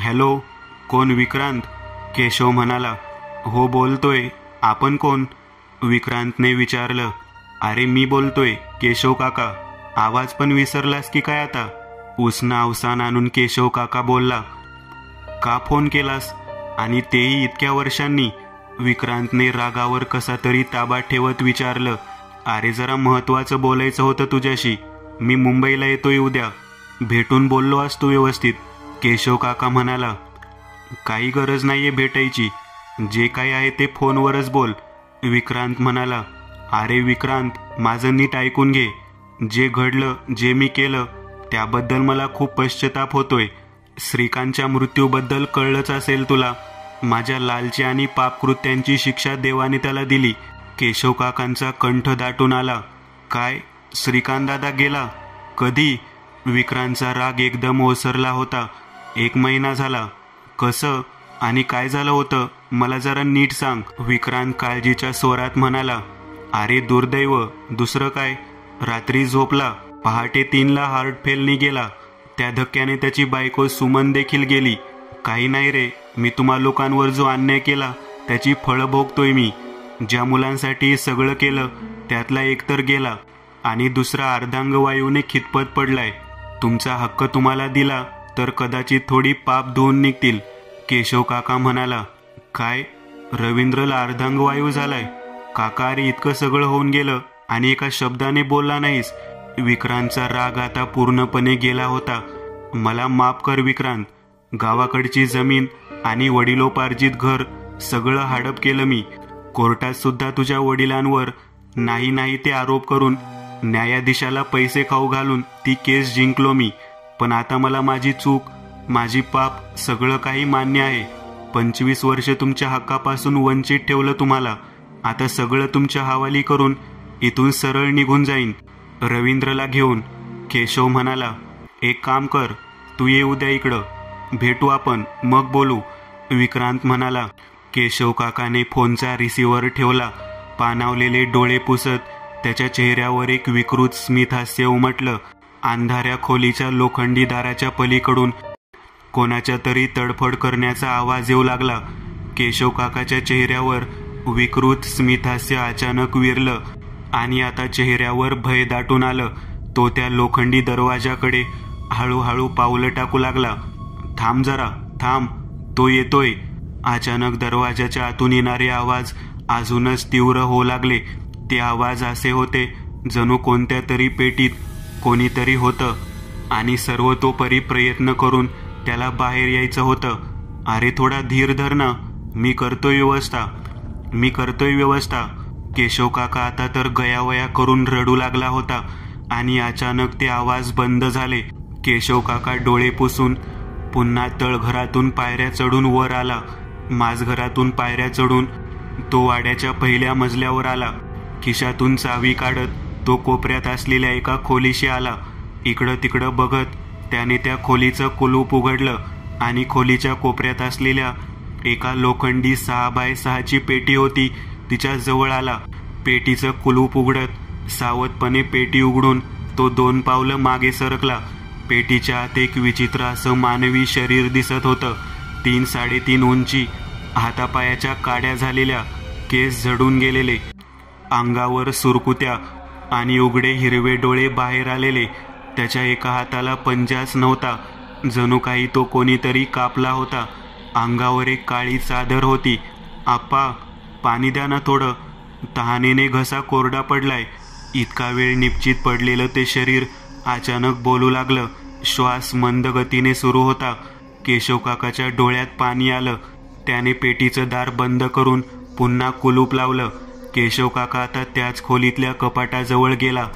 Hello, कोण? विक्रांत, केशव म्हणाला. हो बोलतोय. आपण कोण? विक्रांतने विचारलं. अरे मी बोलतोय, केशव काका. आवाज पण विसरलास की काय आता? उसनं अवसान आणून केशव काका बोलला. का फोन केलास, आणि तेही इतक्या वर्षांनी? विक्रांतने रागावर कसा तरी ताबा ठेवत विचारलं. अरे जरा महत्वाचं बोलायचं होतं तुझ्याशी. मी मुंबईला येतोय उद्या. भेटून बोललो असतो व्यवस्थित, केशव काका म्हणाला. काही गरज नाहीये भेटायची. जे काही आहे ते फोनवरच बोल, विक्रांत म्हणाला. अरे विक्रांत, माझं नीट ऐकून घे. जे घडलं, जे मी केलं, त्याबद्दल मला खूप पश्चाताप होतोय. श्रीकांतच्या मृत्यूबद्दल कळलंच असेल तुला. माझ्या लालची आणि पापकृत्यांची शिक्षा देवाने त्याला दिली. केशव काकांचा कंठ दाटून आला. काय? श्रीकांत दादा गेला? कधी? विक्रांतचा राग एकदम ओसरला होता. 1 महिना झाला. कसं आणि काय झालं होतं, मला जरा नीट सांग, विक्रांत काळजीच्या स्वरात म्हणाला. अरे दुर्दैव, दुसरं काय. रात्री झोपला, पहाटे 3ला हार्ट फेलने गेला. त्या धक्क्याने त्याची बायको सुमन देखील गेली. काही नाही रे, मी तुम्हा लोकांवर जो अन्याय केला त्याची फळं भोगतोय मी. ज्या मुलांसाठी सगळं केलं त्यातला एक तर गेला, आणि दुसरा अर्धांगवायूने खितपत पडलाय. तुमचा हक्क तुम्हाला दिला तर कदाचित थोडी पाप धुवून निघतील, केशव काका म्हणाला. काय? रवींद्रला अर्धांगवायू झालाय? काका, अरे इतकं सगळं होऊन गेलं आणि एका शब्दाने बोलला नाहीस. विक्रांतचा राग आता पूर्णपणे गेला होता. मला माफ कर विक्रांत. गावाकडची जमीन आणि वडिलोपार्जित घर सगळं हडप केलं मी. कोर्टात सुद्धा तुझ्या वडिलांवर नाही ते आरोप करून न्यायाधीशाला पैसे खाऊ घालून ती केस जिंकलो मी. पण आता मला माझी चूक, माझी पाप सगळं काही मान्य आहे. 25 वर्ष तुमच्या हक्कापासून वंचित ठेवलं तुम्हाला. आता सगळं तुमच्या हवाली करून इथून सरळ निघून जाईन रवींद्रला घेऊन, केशव म्हणाला. एक काम कर, तू ये उद्या इकडं, भेटू आपण, मग बोलू, विक्रांत म्हणाला. केशव काकाने फोनचा रिसिव्हर ठेवला. पाणावलेले डोळे पुसत त्याच्या चेहऱ्यावर एक विकृत स्मित हास्य उमटलं. अंधाऱ्या खोलीच्या लोखंडी दाराच्या पलीकडून कोणाच्या तरी तडफड करण्याचा आवाज येऊ लागला. केशव काकाच्या चेहऱ्यावर विकृत स्मितहास्य अचानक विरलं आणि आता चेहऱ्यावर भय दाटून आलं. तो त्या लोखंडी दरवाजाकडे हळूहळू पावलं टाकू लागला. थांब जरा, थांब, तो येतोय. अचानक दरवाजाच्या आतून येणारे आवाज अजूनच तीव्र होऊ लागले. ते आवाज असे होते जणू कोणत्या तरी पेटीत कोणीतरी होतं आणि सर्वतोपरी प्रयत्न करून त्याला बाहेर यायचं होतं. अरे थोडा धीर धर ना, मी करतोय व्यवस्था. केशव काका आता तर गयावया करून रडू लागला होता आणि अचानक ते आवाज बंद झाले. केशव काका डोळे पुसून पुन्हा तळघरातून पायऱ्या चढून वर आला. माझघरातून पायऱ्या चढून तो वाड्याच्या पहिल्या मजल्यावर आला. खिशातून चावी काढत तो कोपऱ्यात असलेल्या एका खोलीशी आला. इकडं तिकडं बघत त्याने त्या खोलीचं कुलूप उघडलं आणि खोलीच्या कोपऱ्यात असलेल्या एका लोखंडी 6x6ची पेटी होती तिच्या जवळ आला. पेटीचं कुलूप उघडत सावधपणे पेटी उघडून तो 2 पावलं मागे सरकला. पेटीच्या आत एक विचित्र असं मानवी शरीर दिसत होतं. 3-3.5 उंची, हातापायाच्या काड्या झालेल्या, केस झडून गेलेले, अंगावर सुरकुत्या आणि उघडे हिरवे डोळे बाहेर आलेले. त्याच्या एका हाताला पंजाच नव्हता, जणू काही तो कोणीतरी कापला होता. अंगावर एक काळी चादर होती. आप्पा, पाणी द्या ना थोडं, तहानेने घसा कोरडा पडलाय. इतका वेळ निपचित पडलेलं ते शरीर अचानक बोलू लागलं. श्वास मंद गतीने सुरू होता. केशव काकाच्या डोळ्यात पाणी आलं. त्याने पेटीचं दार बंद करून पुन्हा कुलूप लावलं. केशव काका आता त्याच खोलीतल्या कपाटाजवळ गेला.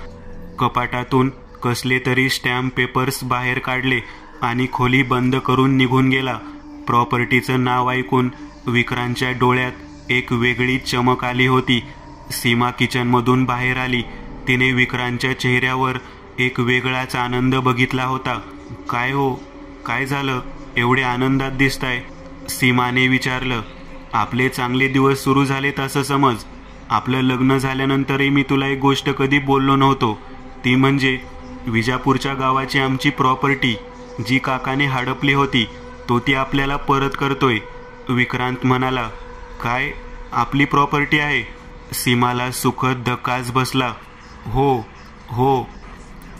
कपाटातून कसले तरी स्टॅम्प पेपर्स बाहेर काढले आणि खोली बंद करून निघून गेला. प्रॉपर्टीचं नाव ऐकून विक्रांतच्या डोळ्यात एक वेगळी चमक आली होती. सीमा किचनमधून बाहेर आली. तिने विक्रांतच्या चेहऱ्यावर एक वेगळाच आनंद बघितला होता. काय हो, काय झालं, एवढे आनंदात दिसताय, सीमाने विचारलं. आपले चांगले दिवस सुरू झालेत असं समज. आपलं लग्न झाल्यानंतरही मी तुला एक गोष्ट कधी बोललो नव्हतो, ती म्हणजे विजापूरच्या गावाची आमची प्रॉपर्टी जी काकाने हडपली होती. तो ती आपल्याला परत करतोय. विक्रांत म्हणाला. काय? आपली प्रॉपर्टी आहे? सीमाला सुखद धक्काच बसला. हो हो.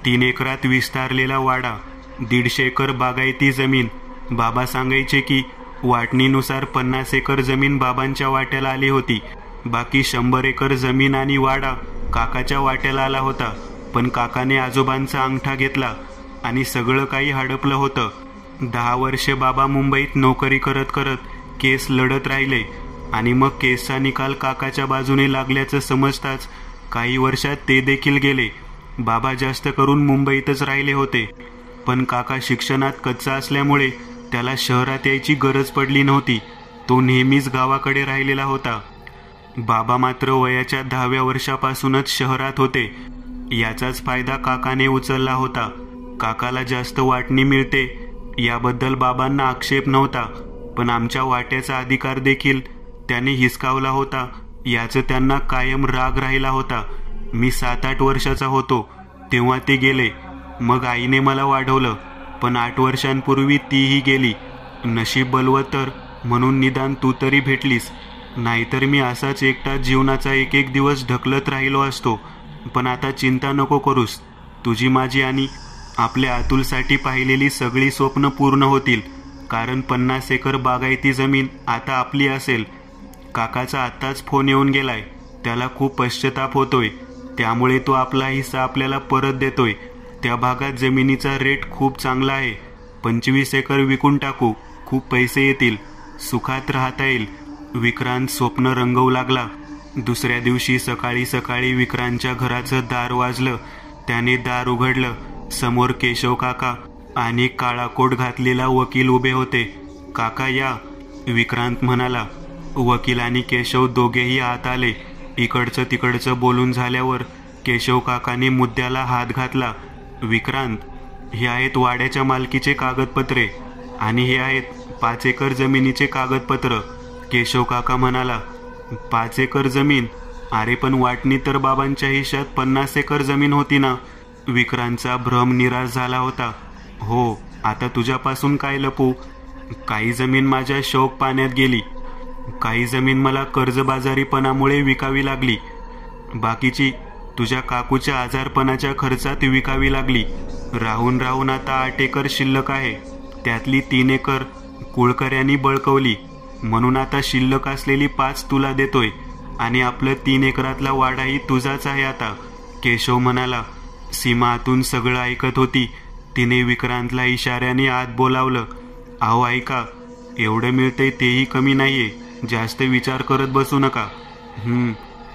3 एकरात विस्तारलेला वाडा, 150 एकर बागायती जमीन. बाबा सांगायचे की वाटणीनुसार 50 एकर जमीन बाबांच्या वाट्याला आली होती. बाकी 100 एकर जमीन आणि वाडा काकाच्या वाट्याला आला होता. पण काकाने आजोबांचा अंगठा घेतला आणि सगळं काही हडपलं होतं. 10 वर्षे बाबा मुंबईत नोकरी करत करत केस लढत राहिले आणि मग केसचा निकाल काकाच्या बाजूने लागल्याचं समजताच काही वर्षात ते देखील गेले. बाबा जास्त करून मुंबईतच राहिले होते. पण काका शिक्षणात कच्चा असल्यामुळे त्याला शहरात यायची गरज पडली नव्हती. तो नेहमीच गावाकडे राहिलेला होता. बाबा मात्र वयाच्या 10व्या वर्षापासूनच शहरात होते. याचाच फायदा काकाने उचलला होता. काकाला जास्त वाटणी मिळते याबद्दल बाबांना आक्षेप नव्हता, पण आमच्या वाट्याचा अधिकार देखील त्याने हिसकावला होता याचं त्यांना कायम राग राहिला होता. मी 7-8 वर्षाचा होतो तेव्हा ते गेले. मग आईने मला वाढवलं, पण 8 वर्षांपूर्वी तीही गेली. नशीब बलवत्तर म्हणून निदान तू तरी भेटलीस, नाहीतर मी असाच एकटा जीवनाचा एक एक दिवस ढकलत राहिलो असतो. पण आता चिंता नको करूस. तुझी, माझी आणि आपल्या अतुलसाठी पाहिलेली सगळी स्वप्न पूर्ण होतील, कारण 50 एकर बागायती जमीन आता आपली असेल. काकाचा आत्ताच फोन येऊन गेलाय. त्याला खूप पश्चाताप होतोय, त्यामुळे तो आपला हिस्सा आपल्याला परत देतोय. त्या भागात जमिनीचा रेट खूप चांगला आहे. 25 एकर विकून टाकू, खूप पैसे येतील, सुखात राहता येईल. विक्रांत स्वप्न रंगवू लागला. दुसऱ्या दिवशी सकाळी सकाळी विक्रांतच्या घराचं दार वाजलं. त्याने दार उघडलं. समोर केशव काका आणि काळा कोट घातलेला वकील उभे होते. काका या, विक्रांत म्हणाला. वकील आणि केशव दोघेही आत आले. इकडचं तिकडचं बोलून झाल्यावर केशव काकाने मुद्द्याला हात घातला. विक्रांत, हे आहेत वाड्याच्या मालकीचे कागदपत्रे आणि हे आहेत 5 एकर जमिनीचे कागदपत्र. केशव काका म्हणाला. 5 एकर जमीन? अरे पण वाटणी तर बाबांच्या हिश्श्यात 50 एकर जमीन होती ना. विक्रांतचा भ्रम निराश झाला होता. हो, आता तुझ्यापासून काय लपू? काही जमीन माझ्या शौक पाण्यात गेली, काही जमीन मला कर्जबाजारीपणामुळे विकावी लागली, बाकीची तुझ्या काकूच्या आजारपणाच्या खर्चात विकावी लागली. राहून राहून आता 8 एकर शिल्लक आहे. त्यातली 3 एकर कुळकर्यांनी बळकवली, म्हणून आता शिल्लक असलेली 5 तुला देतोय आणि आपलं 3 एकरातला वाडाही तुझाच आहे आता. केशव म्हणाला. सीमा आतून सगळं ऐकत होती. तिने विक्रांतला इशाऱ्याने आत बोलावलं. अहो ऐका, एवढं मिळतंय तेही कमी नाहीये, जास्त विचार करत बसू नका.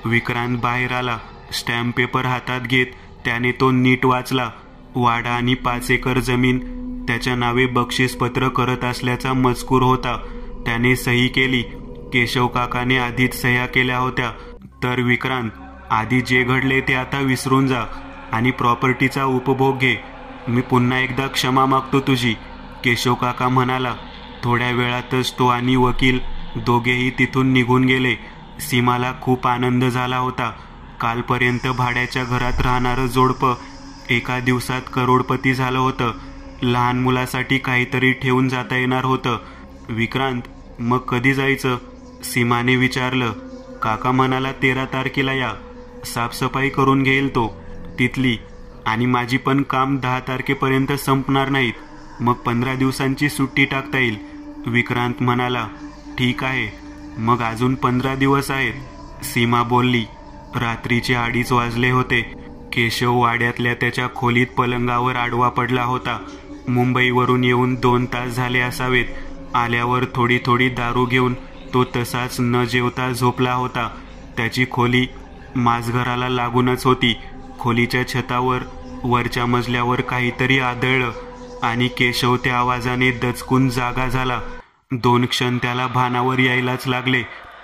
विक्रांत बाहेर आला. स्टॅम्प पेपर हातात घेत त्याने तो नीट वाचला. वाडा आणि 5 एकर जमीन त्याच्या नावे बक्षीसपत्र करत असल्याचा मजकूर होता. त्याने सही केली. केशव काकाने आधीच सह्या केल्या होत्या. तर विक्रांत, आधी जे घडले ते आता विसरून जा आणि प्रॉपर्टीचा उपभोग घे. मी पुन्हा एकदा क्षमा मागतो तुझी, केशव काका म्हणाला. थोड्या वेळातच तो आणि वकील दोघेही तिथून निघून गेले. सीमाला खूप आनंद झाला होता. कालपर्यंत भाड्याच्या घरात राहणारं जोडपं एका दिवसात करोडपती झालं होतं. लहान मुलासाठी काहीतरी ठेवून जाता येणार होतं. विक्रांत, मग कधी जायचं? सीमाने विचारलं. काका म्हणाला 13 तारखेला या. साफसफाई करून घेईल तो तिथली, आणि माझी पण काम 10 तारखेपर्यंत संपणार नाहीत. मग 15 दिवसांची सुट्टी टाकता येईल. विक्रांत म्हणाला. ठीक आहे, मग अजून 15 दिवस आहेत, सीमा बोलली. रात्रीचे 2:30 वाजले होते. केशव वाड्यातल्या त्याच्या खोलीत पलंगावर आडवा पडला होता. मुंबईवरून येऊन 2 तास झाले असावेत. आल्यावर थोडी थोडी दारू घेऊन तो तसाच न जेवता झोपला होता. त्याची खोली माझघराला लागूनच होती. खोलीच्या छतावर वरच्या मजल्यावर काहीतरी आदळलं आणि केशव त्या आवाजाने दचकून जागा झाला. 2 क्षण त्याला भानावर यायलाच लागले.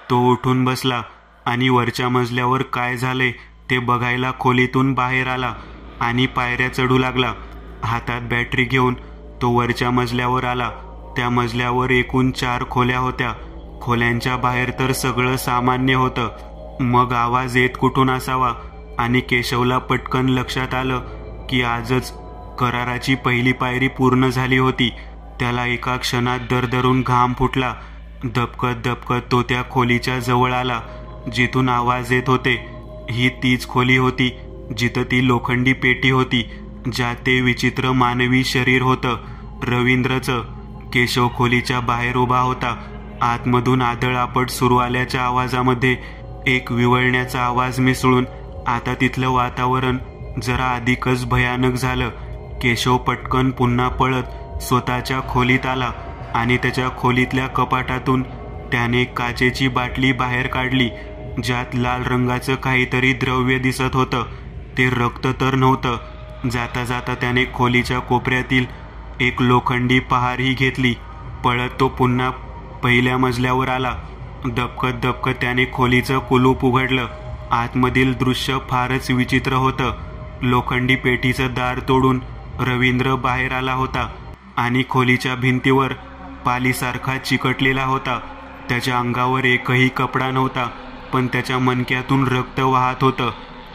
तो उठून बसला आणि वरच्या मजल्यावर काय झाले ते बघायला खोलीतून बाहेर आला आणि पायऱ्या चढू लागला. हातात बॅटरी घेऊन तो वरच्या मजल्यावर आला. त्या मजल्यावर एकूण 4 खोल्या होत्या. खोल्यांच्या बाहेर तर सगळं सामान्य होतं. मग आवाज येत कुठून असावा आणि केशवला पटकन लक्षात आलं की आजच कराराची पहिली पायरी पूर्ण झाली होती. त्याला एका क्षणात दरदरून घाम फुटला. दबकत दबकत तो त्या खोलीच्या जवळ आला जिथून आवाज येत होते. ही तीच खोली होती जिथं ती लोखंडी पेटी होती ज्यात ते विचित्र मानवी शरीर होतं, रवींद्रचं. केशव खोलीच्या बाहेर उभा होता. आतमधून आदळआपट सुरू आल्याच्या आवाजामध्ये एक विवळण्याचा आवाज मिसळून आता तिथलं वातावरण जरा अधिकच भयानक झालं. केशव पटकन पुन्हा पळत स्वतःच्या खोलीत आला आणि त्याच्या खोलीतल्या कपाटातून त्याने काचेची बाटली बाहेर काढली ज्यात लाल रंगाचं काहीतरी द्रव्य दिसत होतं. ते रक्त तर नव्हतं. जाता जाता त्याने खोलीच्या कोपऱ्यातील एक लोखंडी पहारही घेतली. पळत तो पुन्हा पहिल्या मजल्यावर आला. दबकत दबकत त्याने खोलीचं कुलूप उघडलं. आतमधील दृश्य फारच विचित्र होतं. लोखंडी पेटीचं दार तोडून रवींद्र बाहेर आला होता आणि खोलीच्या भिंतीवर पालीसारखा चिकटलेला होता. त्याच्या अंगावर एकही कपडा नव्हता, पण त्याच्या मणक्यातून रक्त वाहत होतं.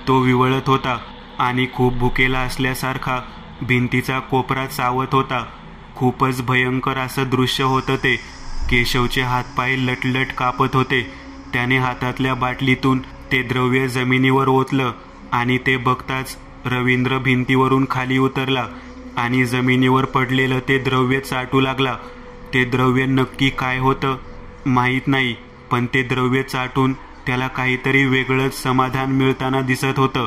तो विवळत होता आणि खूप भुकेला असल्यासारखा भिंतीचा कोपरा चावत होता. खूपच भयंकर असं दृश्य होतं ते. केशवचे हातपाय लटलट कापत होते. त्याने हातातल्या बाटलीतून ते द्रव्य जमिनीवर ओतलं आणि ते बघताच रवींद्र भिंतीवरून खाली उतरला आणि जमिनीवर पडलेलं ते द्रव्य चाटू लागला. ते द्रव्य नक्की काय होतं माहीत नाही, पण ते द्रव्य चाटून त्याला काहीतरी वेगळंच समाधान मिळताना दिसत होतं.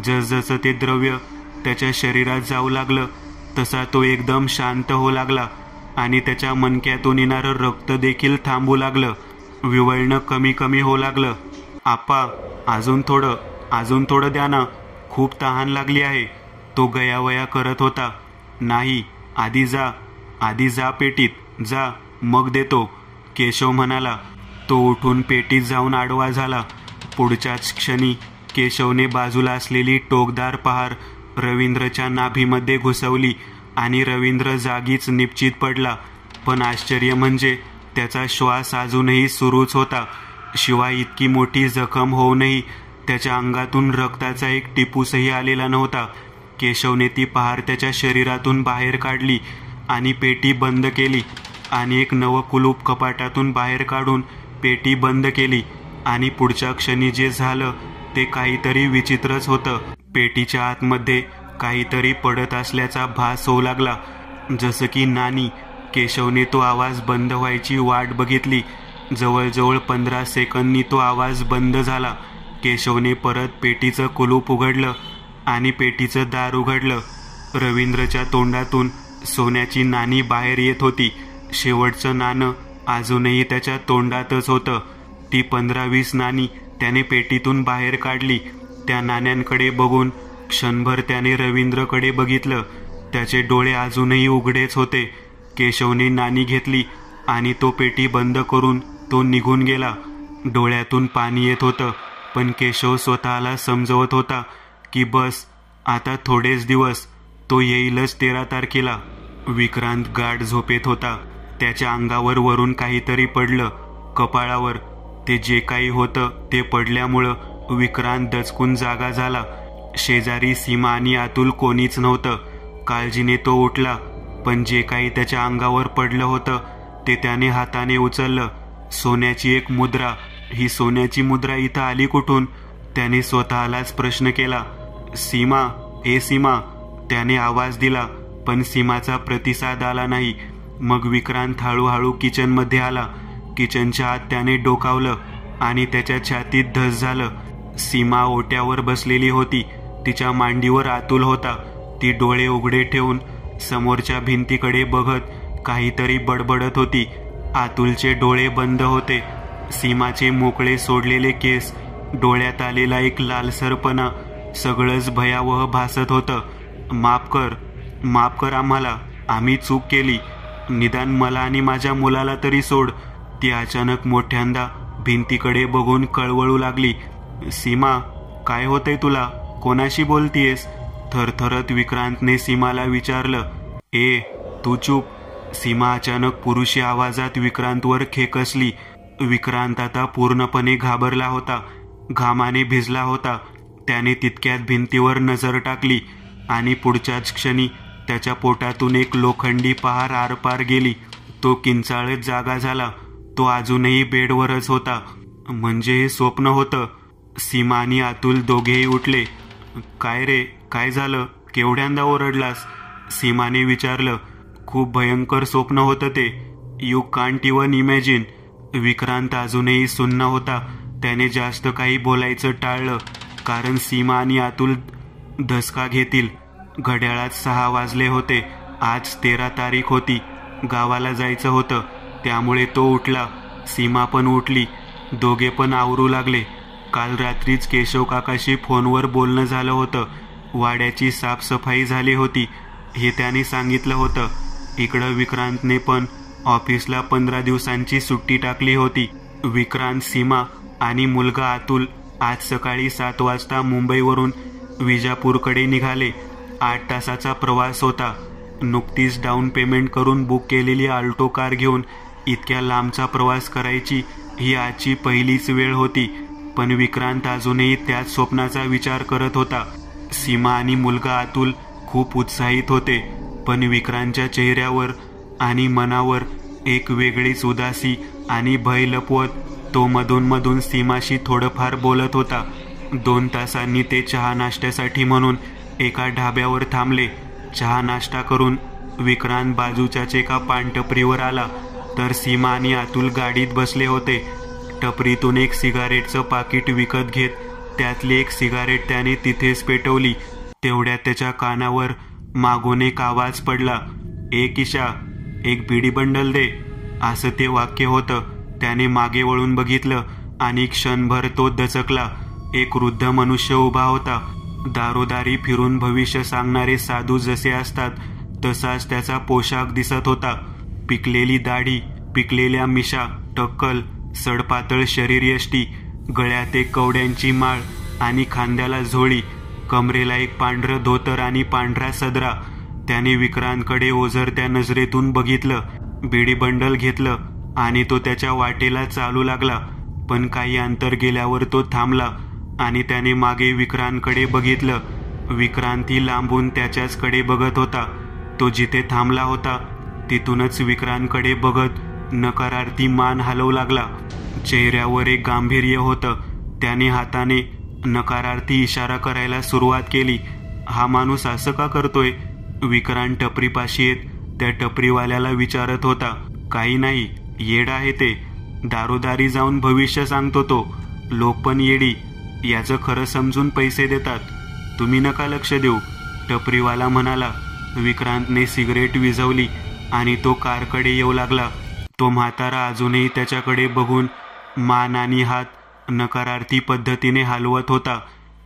जसजसं ते द्रव्य त्याच्या शरीरात जाऊ लागलं तसा तो एकदम शांत होऊ लागला आणि त्याच्या मणक्यातून येणारं रक्त देखील थांबू लागलं. विवळणं कमी कमी होऊ लागलं. आप्पा, अजून थोडं द्या ना, खूप तहान लागली आहे, तो गयावया करत होता. नाही, आधी जा पेटीत जा, मग देतो, केशव म्हणाला. तो उठून पेटीत जाऊन आडवा झाला. पुढच्याच क्षणी केशवने बाजूला असलेली टोकदार पहार रवींद्रच्या नाभीमध्ये घुसवली आणि रवींद्र जागीच निपचित पडला. पण आश्चर्य म्हणजे त्याचा श्वास अजूनही सुरूच होता. शिवाय इतकी मोठी जखम होऊनही त्याच्या अंगातून रक्ताचा एक टिपूसही आलेला नव्हता. केशवने ती पहार त्याच्या शरीरातून बाहेर काढली आणि पेटी बंद केली आणि एक नवं कुलूप कपाटातून बाहेर काढून पेटी बंद केली. आणि पुढच्या क्षणी जे झालं ते काहीतरी विचित्रच होतं. पेटीच्या आतमध्ये काहीतरी पडत असल्याचा भास होऊ लागला, जसं की नाणी. केशवने तो आवाज बंद व्हायची वाट बघितली. जवळजवळ 15 सेकंदनी तो आवाज बंद झाला. केशवने परत पेटीचं कुलूप उघडलं आणि पेटीचं दार उघडलं. रवींद्रच्या तोंडातून सोन्याची नाणी बाहेर येत होती. शेवटचं नाणं अजूनही त्याच्या तोंडातच होतं. ती 15-20 नाणी त्याने पेटीतून बाहेर काढली. त्या नाण्यांकडे बघून क्षणभर त्याने रवींद्रकडे बघितलं. त्याचे डोळे अजूनही उघडेच होते. केशवने नाणी घेतली आणि तो पेटी बंद करून तो निघून गेला. डोळ्यातून पाणी येत होतं, पण केशव स्वतःला समजवत होता की बस आता थोडेच दिवस, तो येईलच 13 तारखेला. विक्रांत गाढ झोपेत होता. त्याच्या अंगावर वरून काहीतरी पडलं, कपाळावर. ते जे काही होतं ते पडल्यामुळं विक्रांत दचकून जागा झाला. शेजारी सीमा आणि अतुल कोणीच नव्हतं. काळजीने तो उठला, पण जे काही त्याच्या अंगावर पडलं होतं ते त्याने हाताने उचललं. सोन्याची एक मुद्रा. ही सोन्याची मुद्रा इथं आली कुठून? त्याने स्वतःलाच प्रश्न केला. सीमा, ए सीमा, त्याने आवाज दिला, पण सीमाचा प्रतिसाद आला नाही. मग विक्रांत हळूहळू किचनमध्ये आला. किचनच्या आत त्याने डोकावलं आणि त्याच्या छातीत धस झालं. सीमा ओट्यावर बसलेली होती. तिच्या मांडीवर अतुल होता. ती डोळे उघडे ठेवून समोरच्या भिंतीकडे बघत काहीतरी बडबडत होती. अतुलचे डोळे बंद होते. सीमाचे मोकळे सोडलेले केस, डोळ्यात आलेला एक लालसरपणा, सगळंच भयावह भासत होतं. माफ कर आम्हाला, आम्ही चूक केली. निदान मला आणि माझ्या मुलाला तरी सोड. ती अचानक मोठ्यांदा भिंतीकडे बघून कळवळू लागली. सीमा, काय होतंय तुला? कोणाशी बोलतीयस? थरथरत विक्रांतने सीमाला विचारलं. तू चूप. सीमा अचानक पुरुषी आवाजात विक्रांतवर खेकसली. विक्रांत आता पूर्णपणे घाबरला होता. घामाने भिजला होता. त्याने तितक्यात भिंतीवर नजर टाकली आणि पुढच्याच क्षणी त्याच्या पोटातून एक लोखंडी पहार आरपार गेली. तो किंचाळत जागा झाला. तो अजूनही बेडवरच होता. म्हणजे हे स्वप्न होतं. सीमा आणि अतुल दोघेही उठले. काय रे, काय झालं? केवढ्यांदा ओरडलास? सीमाने विचारलं. खूप भयंकर स्वप्न होतं ते. You can't even imagine. Vikrant अजूनही सुन्न होता. त्याने जास्त काही बोलायचं टाळलं, कारण सीमा आणि अतुल धसका घेतील. घड्याळात 6 वाजले होते. आज 13 तारीख होती. गावाला जायचं होतं, त्यामुळे तो उठला. सीमा पण उठली. दोघे पण आवरू लागले. काल रात्रीच केशव काकाशी फोनवर बोलणं झालं होतं. वाड्याची साफसफाई झाली होती हे त्याने सांगितलं होतं. इकडं विक्रांतने पण ऑफिसला 15 दिवसांची सुट्टी टाकली होती. विक्रांत, सीमा आणि मुलगा अतुल आज सकाळी 7 वाजता मुंबईवरून विजापूरकडे निघाले. 8 तासाचा प्रवास होता. नुकतीच डाऊन पेमेंट करून बुक केलेली आल्टो कार घेऊन इतक्या लांबचा प्रवास करायची ही आजची पहिलीच वेळ होती. पण विक्रांत अजूनही त्याच स्वप्नाचा विचार करत होता. सीमा आणि मुलगा अतुल खूप उत्साहित होते, पण विक्रांतच्या चेहऱ्यावर आणि मनावर एक वेगळीच उदासी आणि भय लपवत तो मधून सीमाशी थोडंफार बोलत होता. 2 तासांनी ते चहा नाश्त्यासाठी म्हणून एका ढाब्यावर थांबले. चहा नाश्ता करून विक्रांत बाजूच्याच एका पानटपरीवर आला, तर सीमा आणि अतुल गाडीत बसले होते. टपरीतून एक सिगारेटचं पाकिट विकत घेत त्यातली एक सिगारेट त्याने तिथेच पेटवली. तेवढ्यात त्याच्या कानावर मागून एक आवाज पडला. ए किशा, एक बिडी बंडल दे, असं ते वाक्य होतं. त्याने मागे वळून बघितलं आणि क्षणभर तो दचकला. एक वृद्ध मनुष्य उभा होता. दारोदारी फिरून भविष्य सांगणारे साधू जसे असतात तसाच त्याचा पोशाख दिसत होता. पिकलेली दाढी, पिकलेल्या मिशा, टक्कल, सडपातळ शरीरयष्टी, गळ्यात एक कवड्यांची माळ आणि खांद्याला झोळी, कमरेला एक पांढरं धोतर आणि पांढरा सदरा. त्याने विक्रांतकडे ओझरत्या नजरेतून बघितलं, बिडी बंडल घेतलं आणि तो त्याच्या वाटेला चालू लागला. पण काही अंतर गेल्यावर तो थांबला आणि त्याने मागे विक्रांतकडे बघितलं. विक्रांतही लांबून त्याच्याचकडे बघत होता. तो जिथे थांबला होता तिथूनच विक्रांतकडे बघत नकारार्थी मान हलवू लागला. चेहऱ्यावर एक गांभीर्य होतं. त्याने हाताने नकारार्थी इशारा करायला सुरुवात केली. हा माणूस असं का करतोय? विक्रांत टपरीपाशी येत त्या टपरीवाल्याला विचारत होता. काही नाही, येड आहे ते. दारोदारी जाऊन भविष्य सांगतो तो. लोक पण येडी, याचं खरं समजून पैसे देतात. तुम्ही नका लक्ष देऊ, टपरीवाला म्हणाला. विक्रांतने सिगरेट विझवली आणि तो कारकडे येऊ लागला. तो म्हातारा अजूनही त्याच्याकडे बघून मान आणि हात नकारार्थी पद्धतीने हलवत होता.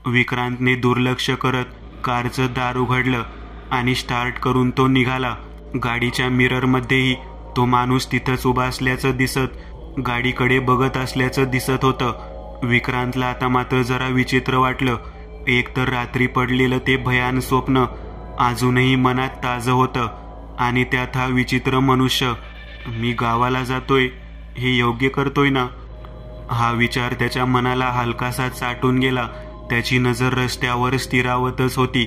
विक्रांतने दुर्लक्ष करत कारचं दार उघडलं आणि स्टार्ट करून तो निघाला. गाडीच्या मिररमध्येही तो माणूस तिथंच उभा असल्याचं दिसत गाडीकडे बघत असल्याचं दिसत होतं. विक्रांतला आता मात्र जरा विचित्र वाटलं. एक तर रात्री पडलेलं ते भयान स्वप्न अजूनही मनात ताजं होतं आणि त्यात हा विचित्र मनुष्य. मी गावाला जातोय हे योग्य करतोय ना? हा विचार त्याच्या मनाला हलकासा चाटून गेला. त्याची नजर रस्त्यावर स्थिरावतच होती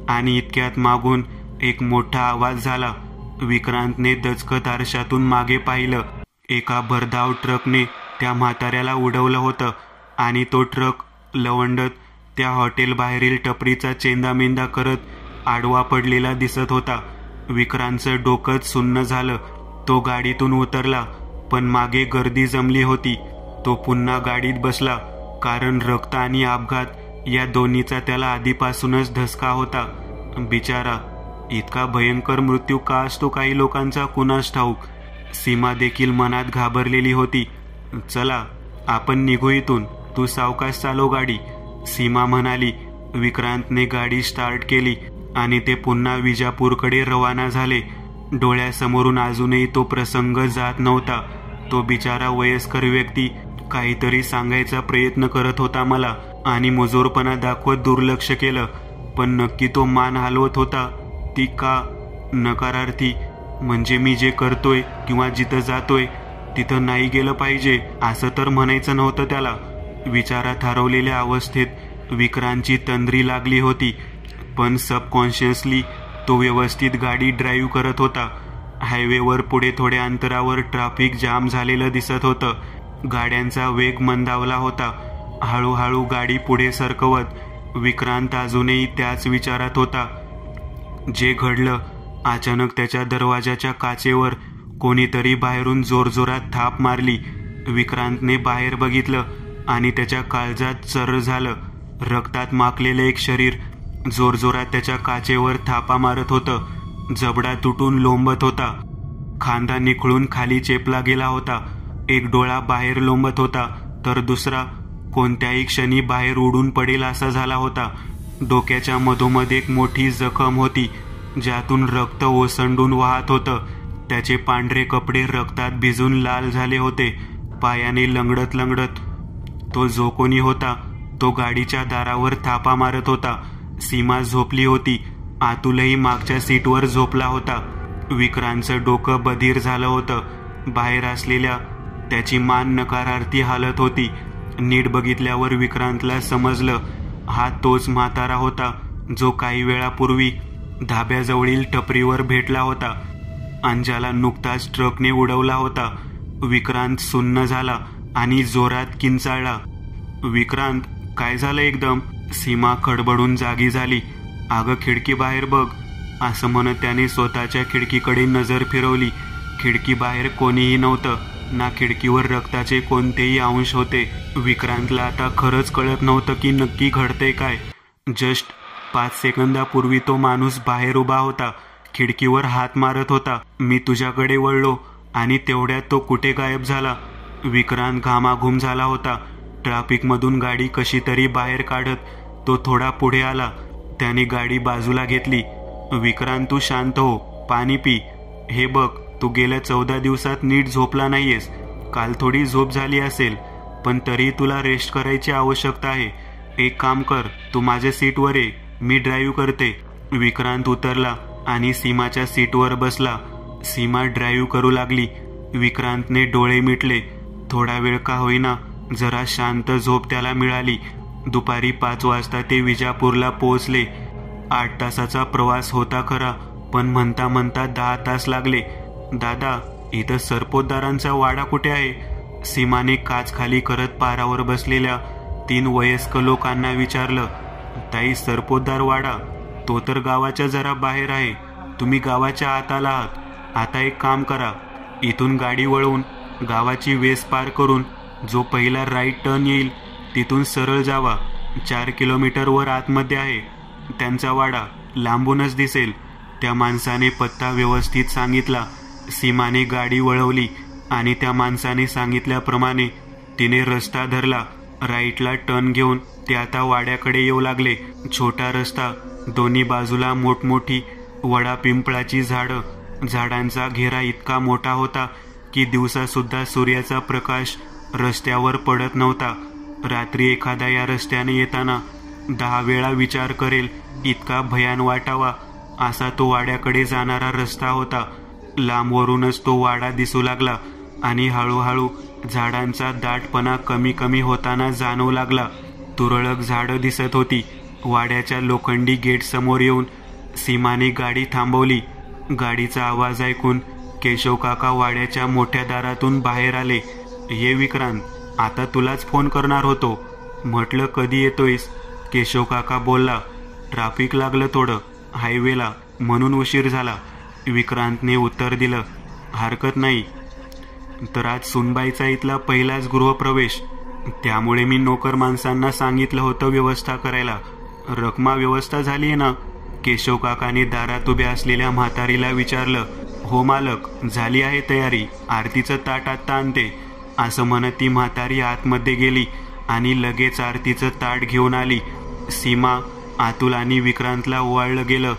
आणि इतक्यात मागून एक मोठा आवाज झाला. विक्रांतने दचकत आरशातून मागे पाहिलं. एका भरधाव ट्रकने त्या म्हाताऱ्याला उडवलं होतं आणि तो ट्रक लवंडत त्या हॉटेल बाहेरील टपरीचा चेंदामेंदा करत आडवा पडलेला दिसत होता. विक्रांतचं डोकंच सुन्न झालं. तो गाडीतून उतरला, पण मागे गर्दी जमली होती. तो पुन्हा गाडीत बसला, कारण रक्त आणि अपघात या दोन्हीचा त्याला आधीपासूनच धसका होता. बिचारा, इतका भयंकर मृत्यू का असतो काही लोकांचा कुणास ठाऊक. सीमा देखील मनात घाबरलेली होती. चला, आपण निघू इथून. तू सावकाश चालव गाडी, सीमा म्हणाली. विक्रांतने गाडी स्टार्ट केली आणि ते पुन्हा विजापूरकडे रवाना झाले. डोळ्यासमोरून अजूनही तो प्रसंग जात नव्हता. तो बिचारा वयस्कर व्यक्ती काहीतरी सांगायचा प्रयत्न करत होता मला आणि मुजोरपणा दाखवत दुर्लक्ष केलं. पण नक्की तो मान हलवत होता ती का? नकारार्थी म्हणजे मी जे करतोय किंवा जिथं जातोय तिथं नाही गेलं पाहिजे असं तर म्हणायचं नव्हतं त्याला. विचारात हरवलेल्या अवस्थेत विक्रांतची तंद्री लागली होती, पण सबकॉन्शियसली तो व्यवस्थित गाडी ड्राईव्ह करत होता. हायवेवर पुढे थोड्या अंतरावर ट्रॅफिक जाम झालेलं दिसत होतं. गाड्यांचा वेग मंदावला होता. हळूहळू गाडी पुढे सरकवत विक्रांत अजूनही त्याच विचारात होता. जे घडलं, अचानक त्याच्या दरवाजाच्या काचेवर कोणीतरी बाहेरून जोरजोरात थाप मारली. विक्रांतने बाहेर बघितलं आणि त्याच्या काळजात चर्र झालं. रक्तात माखलेलं एक शरीर जोरजोरात त्याच्या काचेवर थापा मारत होतं. जबडा तुटून लोंबत होता. खांदा निखळून खाली चेपला गेला होता. एक डोळा बाहेर लोंबत होता तर दुसरा कोणत्याही क्षणी बाहेर उडून पडेल असा झाला होता. डोक्याच्या मधोमध एक मोठी जखम होती ज्यातून रक्त ओसंडून वाहत होतं. त्याचे पांढरे कपडे रक्तात भिजून लाल झाले होते. पायाने लंगडत लंगडत तो जो कोणी होता तो गाडीच्या दारावर थापा मारत होता. सीमा झोपली होती. आतुलही मागच्या सीटवर झोपला होता. विक्रांतचं डोकं बधीर झालं होतं. बाहेर असलेल्या त्याची मान नकारार्थी हालत होती. नीट बघितल्यावर विक्रांतला समजलं हा तोच म्हातारा होता जो काही वेळापूर्वी धाब्याजवळील टपरीवर भेटला होता. अंजाला नुकताच ट्रकने उडवला होता. विक्रांत सुन्न झाला आणि जोरात किंचाळला. विक्रांत, काय झालं एकदम? सीमा खडबडून जागी झाली. अगं खिडकी बाहेर बघ, असं म्हणत त्याने स्वतःच्या खिडकीकडे नजर फिरवली. खिडकी बाहेर कोणीही नव्हतं. ना खिडकीवर रक्ताचे कोणतेही अंश होते. विक्रांतला आता खरंच कळत नव्हतं की नक्की घडतंय काय. जस्ट 5 सेकंदापूर्वी तो माणूस बाहेर उभा होता, खिडकीवर हात मारत होता. मी तुझ्याकडे वळलो आणि तेवढ्यात तो कुठे गायब झाला. विक्रांत घामाघूम झाला होता. ट्रॅफिकमधून गाडी कशी तरी बाहेर काढत तो थोडा पुढे आला. त्याने गाडी बाजूला घेतली. विक्रांत, तू शांत हो, पाणी पी. हे बघ, तू गेल्या 14 दिवसात नीट झोपला नाहीयेस. काल थोडी झोप झाली असेल, पण तरी तुला रेस्ट करायची आवश्यकता आहे. एक काम कर, तू माझ्या सीटवर ये, मी ड्राईव्ह करते. विक्रांत उतरला आणि सीमाच्या सीटवर बसला. सीमा ड्राईव्ह करू लागली. विक्रांतने डोळे मिटले. थोडा वेळ का होईना जरा शांत झोप त्याला मिळाली. दुपारी 5 वाजता ते विजापूरला पोहोचले. 8 तासाचा प्रवास होता खरा, पण म्हणता म्हणता 10 तास लागले. दादा, इथं सरपोतदारांचा वाडा कुठे आहे? सीमाने काच खाली करत पारावर बसलेल्या 3 वयस्क लोकांना विचारलं. ताई, सरपोतदार वाडा तो तर गावाच्या जरा बाहेर आहे. तुम्ही गावाच्या आत आला आहात. आता एक काम करा, इथून गाडी वळवून गावाची वेस पार करून जो पहिला राईट टर्न येईल तिथून सरळ जावा. 4 किलोमीटरवर आतमध्ये आहे त्यांचा वाडा, लांबूनच दिसेल. त्या माणसाने पत्ता व्यवस्थित सांगितला. सीमाने गाडी वळवली आणि त्या माणसाने सांगितल्याप्रमाणे तिने रस्ता धरला. राईटला टर्न घेऊन ते आता वाड्याकडे येऊ लागले. छोटा रस्ता, दोन्ही बाजूला मोठमोठी वडा पिंपळाची झाडं. झाडांचा घेरा इतका मोठा होता की दिवसासुद्धा सूर्याचा प्रकाश रस्त्यावर पडत नव्हता. रात्री एखादा या रस्त्याने येताना 10 वेळा विचार करेल इतका भयान वाटावा असा तो वाड्याकडे जाणारा रस्ता होता. लांबवरूनच तो वाडा दिसू लागला आणि हळूहळू झाडांचा दाटपणा कमी कमी होताना जाणवू लागला. तुरळक झाडं दिसत होती. वाड्याच्या लोखंडी गेट समोर येऊन सीमाने गाडी थांबवली. गाडीचा आवाज ऐकून केशव काका वाड्याच्या मोठ्या दारातून बाहेर आले. ये विक्रांत, आता तुलाच फोन करणार होतो. म्हटलं कधी येतोयस? केशव काका बोलला. ट्रॅफिक लागलं थोडं हायवेला, म्हणून उशीर झाला. विक्रांतने उत्तर दिलं. हरकत नाही. तर आज सुनबाईचा इथला पहिलाच गृहप्रवेश, त्यामुळे मी नोकर माणसांना सांगितलं होतं व्यवस्था करायला. रकमा व्यवस्था झाली आहे ना? केशव काकाने दारात उभ्या असलेल्या म्हातारीला विचारलं. हो मालक, झाली आहे तयारी. आरतीचं ताट आत्ता आणते, असं म्हणत ती म्हातारी आतमध्ये गेली आणि लगेच आरतीचं ताट घेऊन आली. सीमा, आतुल आणि विक्रांतला ओवाळलं गेलं.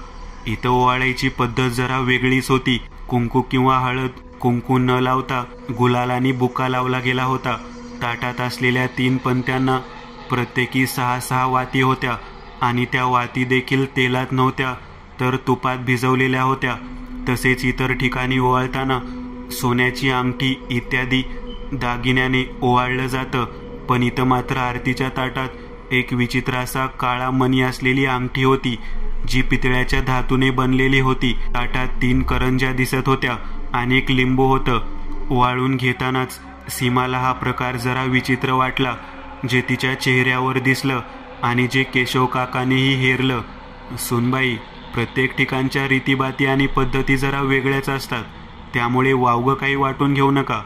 इथं ओवाळायची पद्धत जरा वेगळीच होती. कुंकू किंवा हळद, कुंकू न लावता गुलाल आणि बुका लावला गेला होता. ताटात असलेल्या 3 पंत्यांना प्रत्येकी 6-6 वाती होत्या आणि त्या वाती देखील तेलात नव्हत्या तर तुपात भिजवलेल्या होत्या. तसेच इतर ठिकाणी ओवाळताना सोन्याची अंगठी इत्यादी दागिन्याने ओवाळलं जातं, पण इथं मात्र आरतीच्या ताटात एक विचित्र असा काळा मणी असलेली अंगठी होती जी पितळ्याच्या धातूने बनलेली होती. ताटात 3 करंज्या दिसत होत्या आणि एक लिंबू होतं. वाळून घेतानाच सीमाला हा प्रकार जरा विचित्र वाटला, जे तिच्या चेहऱ्यावर दिसलं आणि जे केशव काकानेही हेरलं. सुनबाई, प्रत्येक ठिकाणच्या रीतीबाती आणि पद्धती जरा वेगळ्याच असतात, त्यामुळे वावगं काही वाटून घेऊ नका.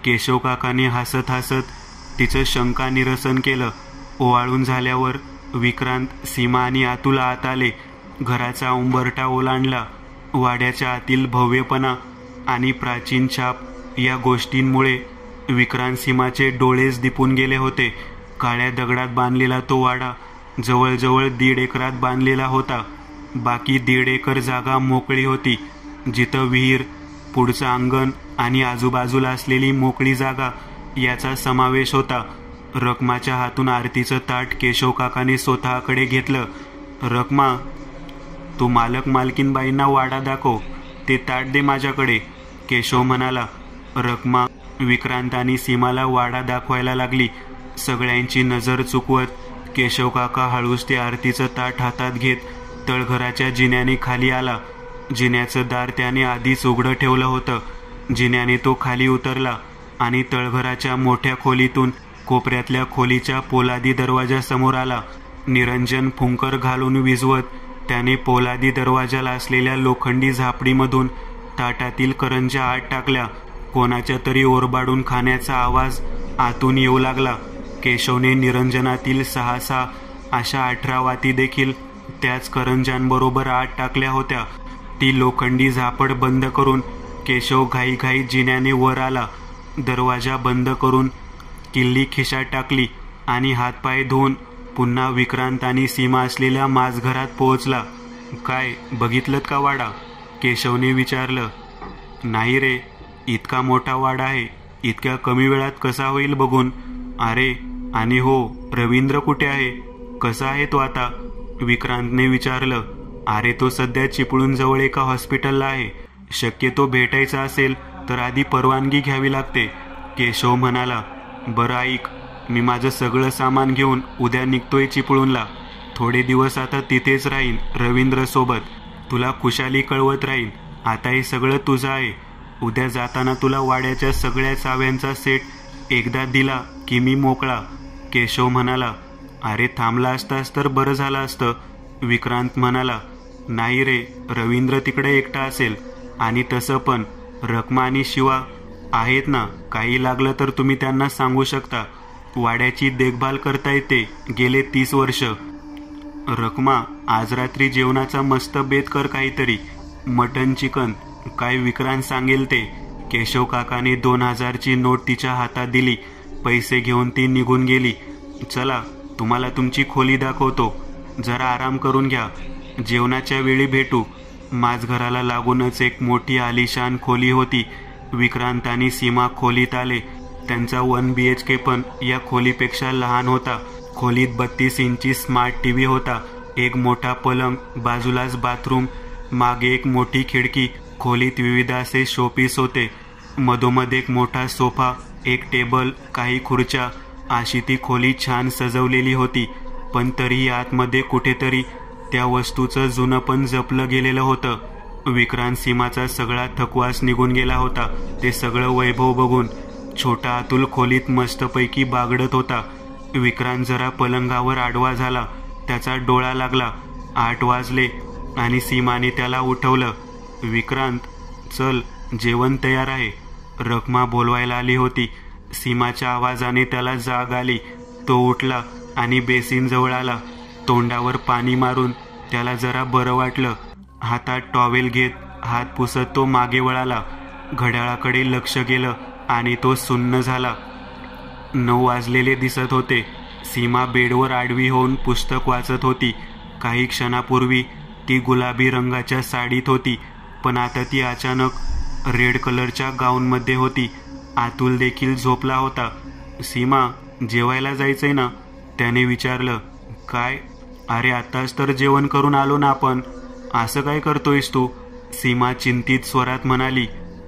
केशव काकाने हसत हसत तिचं शंका निरसन केलं. ओवाळून झाल्यावर विक्रांत, सीमा आणि अतुल आत आले. घराचा उंबरठा ओलांडला. वाड्याच्या आतील भव्यपणा आणि प्राचीन छाप या गोष्टींमुळे विक्रांत सीमाचे डोळेच दिपून गेले होते. काळ्या दगडात बांधलेला तो वाडा जवळजवळ 1.5 एकरात बांधलेला होता. बाकी 1.5 एकर जागा मोकळी होती, जिथं विहीर, पुढचं अंगण आणि आजूबाजूला असलेली मोकळी जागा याचा समावेश होता. रखमाच्या हातून आरतीचं ताट केशव काकाने स्वतःकडे घेतलं. रखमा, तू मालक मालकीनबाईंना वाडा दाखव, ते ताट दे माझ्याकडे, केशव म्हणाला. रखमा विक्रांत आणि सीमाला वाडा दाखवायला लागली. सगळ्यांची नजर चुकवत केशव काका हळूच ते आरतीचं ताट हातात घेत तळघराच्या जिन्याने खाली आला. जिन्याचं दार त्याने आधीच उघडं ठेवलं होतं. जिन्याने तो खाली उतरला आणि तळघराच्या मोठ्या खोलीतून कोपऱ्यातल्या खोलीच्या पोलादी दरवाजासमोर आला. निरंजन फुंकर घालून विझवत त्याने पोलादी दरवाजाला असलेल्या लोखंडी झापडीमधून ताटातील करंज्या आत टाकल्या. कोणाच्या तरी ओरबाडून खाण्याचा आवाज आतून येऊ लागला. केशवने निरंजनातील 6 अशा 18 वाती देखील त्याच करंज्यांबरोबर आत टाकल्या होत्या. ती लोखंडी झापड बंद करून केशव घाईघाई जिन्याने वर आला. दरवाजा बंद करून किल्ली खिशात टाकली आणि हातपाय धुवून पुन्हा विक्रांत आणि सीमा असलेल्या माझघरात पोहोचला. काय बघितलं का वाडा? केशवने विचारलं. नाही रे, इतका मोठा वाडा आहे, इतक्या कमी वेळात कसा होईल बघून. अरे आणि हो, रवींद्र कुठे आहे? कसा आहे तो आता? विक्रांतने विचारलं. अरे तो सध्या चिपळूण जवळ एका हॉस्पिटलला आहे. शक्यतो भेटायचा असेल तर आधी परवानगी घ्यावी लागते, केशव म्हणाला. बरं ऐक, मी माझं सगळं सामान घेऊन उद्या निघतोय चिपळूणला. थोडे दिवस आता तिथेच राहीन रवींद्र सोबत. तुला खुशाली कळवत राहीन. आता हे सगळं तुझं आहे. उद्या जाताना तुला वाड्याच्या सगळ्या चाव्यांचा सेट एकदा दिला की मी मोकळा, केशव म्हणाला. अरे थांबला असतास तर बरं झालं असतं, विक्रांत म्हणाला. नाही रे, रवींद्र तिकडे एकटा असेल. आणि तसं पण रखमा आणि शिवा आहेत ना, काही लागलं तर तुम्ही त्यांना सांगू शकता. वाड्याची देखभाल करता येते गेले 30 वर्ष. रखमा, आज रात्री जेवणाचा मस्त बेत कर काहीतरी, मटन चिकन, काय विक्रांत सांगेल ते. केशव काकाने 2000ची नोट तिच्या हातात दिली. पैसे घेऊन ती निघून गेली. चला, तुम्हाला तुमची खोली दाखवतो, जरा आराम करून घ्या, जेवणाच्या वेळी भेटू. माझघराला लागूनच एक मोठी आलिशान खोली होती. विक्रांत आणि सीमा खोलीत आले. त्यांचा 1 BHK पण या खोलीपेक्षा लहान होता. खोलीत 32 इंची स्मार्ट TV होता. एक मोठा पलंग, बाजूलाच बाथरूम, मागे एक मोठी खिडकी. खोलीत विविध असे शोपीस होते. मधोमध एक मोठा सोफा, एक टेबल, काही खुर्च्या. अशी ती खोली छान सजवलेली होती. पण तरीही आतमध्ये कुठेतरी त्या वस्तूचं जुनं पण जपलं गेलेलं होतं. विक्रांत सीमाचा सगळा थकवास निघून गेला होता. ते सगळं वैभव बघून छोटा अतुल खोलीत मस्तपैकी बागडत होता. विक्रांत जरा पलंगावर आडवा झाला. त्याचा डोळा लागला. 8 वाजले आणि सीमाने त्याला उठवलं. विक्रांत, चल, जेवण तयार आहे, रखमा बोलवायला आली होती. सीमाच्या आवाजाने त्याला जाग आली. तो उठला आणि बेसिन जवळ आला. तोंडावर पाणी मारून त्याला जरा बरं वाटलं. हातात टॉवेल घेत हात पुसत तो मागे वळाला. घड्याळाकडे लक्ष गेलं आणि तो सुन्न झाला. 9 वाजलेले दिसत होते. सीमा बेडवर आडवी होऊन पुस्तक वाचत होती. काही क्षणापूर्वी ती गुलाबी रंगाच्या साडीत होती, पण आता ती अचानक रेड कलरच्या गाऊनमध्ये होती. अतुल देखील झोपला होता. सीमा, जेवायला जायचंय ना, त्याने विचारलं. काय? अरे आताच तर जेवण करून आलो ना आपण, असं काय करतोयस तू? सीमा चिंतित स्वरात म्हणाली.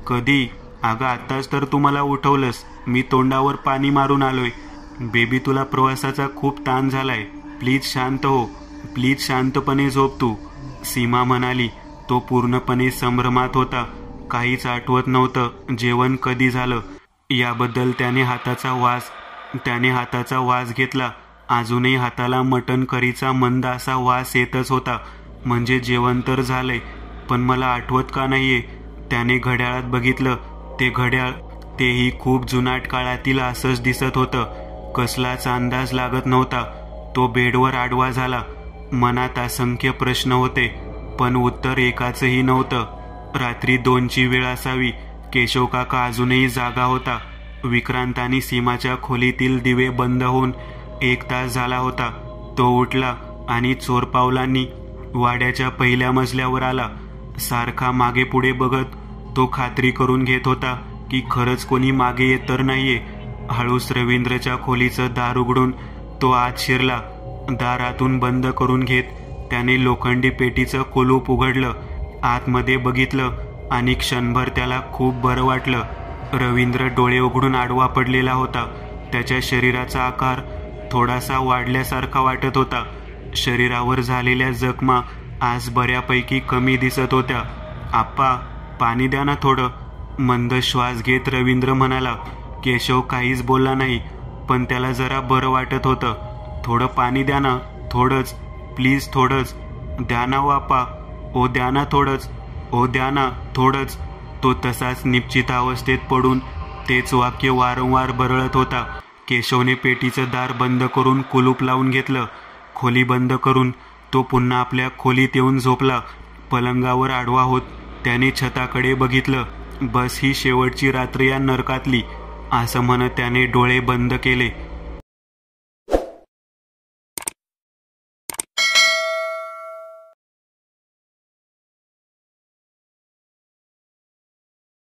कधी? अगं आताच तर तू मला उठवलंस, मी तोंडावर पाणी मारून आलोय. बेबी, तुला प्रवासाचा खूप ताण झालाय, प्लीज शांत हो, प्लीज शांतपणे झोप तू. सीमा म्हणाली. तो पूर्णपणे संभ्रमात होता. काहीच आठवत नव्हतं. जेवण कधी झालं याबद्दल त्याने हाताचा वास घेतला. अजूनही हाताला मटण करीचा मंद असा वास येतच होता. म्हणजे जेवण तर झालंय, पण मला आठवत का नाहीये? त्याने घड्याळात बघितलं. ते घड्याळ, तेही खूप जुनाट काळातील असंच दिसत होतं. कसलाच अंदाज लागत नव्हता. तो बेडवर आडवा झाला. मनात असंख्य प्रश्न होते, पण उत्तर एकाचंही नव्हतं. रात्री 2ची वेळ असावी. केशव काका अजूनही जागा होता. विक्रांत आणि सीमाच्या खोलीतील दिवे बंद होऊन 1 तास झाला होता. तो उठला आणि चोरपावलांनी वाड्याच्या पहिल्या मजल्यावर आला. सारखा मागे पुढे बघत तो खात्री करून घेत होता की खरंच कोणी मागे येत तर नाहीये. हळूच रवींद्रच्या खोलीचं दार उघडून तो आत शिरला. दार आतून बंद करून घेत त्याने लोखंडी पेटीचं कुलूप उघडलं. आतमध्ये बघितलं आणि क्षणभर त्याला खूप बरं वाटलं. रवींद्र डोळे उघडून आडवा पडलेला होता. त्याच्या शरीराचा आकार थोडासा वाढल्यासारखा वाटत होता. शरीरावर झालेल्या जखमा आज बऱ्यापैकी कमी दिसत होत्या. आप्पा, पाणी द्या ना थोडं, मंद श्वास घेत रवींद्र म्हणाला. केशव काहीच बोलला नाही, पण त्याला जरा बरं वाटत होतं. थोडं पाणी द्या ना, थोडंच, प्लीज थोडंच द्या ना आप्पा. ओ द्या ना थोडंच, ओ द्या ना थोडंच. तो तसाच निश्चित अवस्थेत पडून तेच वाक्य वारंवार बरळत होता. केशवने पेटीचं दार बंद करून कुलूप लावून घेतलं. खोली बंद करून तो पुन्हा आपल्या खोलीत येऊन झोपला. पलंगावर आडवा होत त्याने छताकडे बघितलं. बस ही शेवटची रात्र या नरकातली, असं म्हणत त्याने डोळे बंद केले.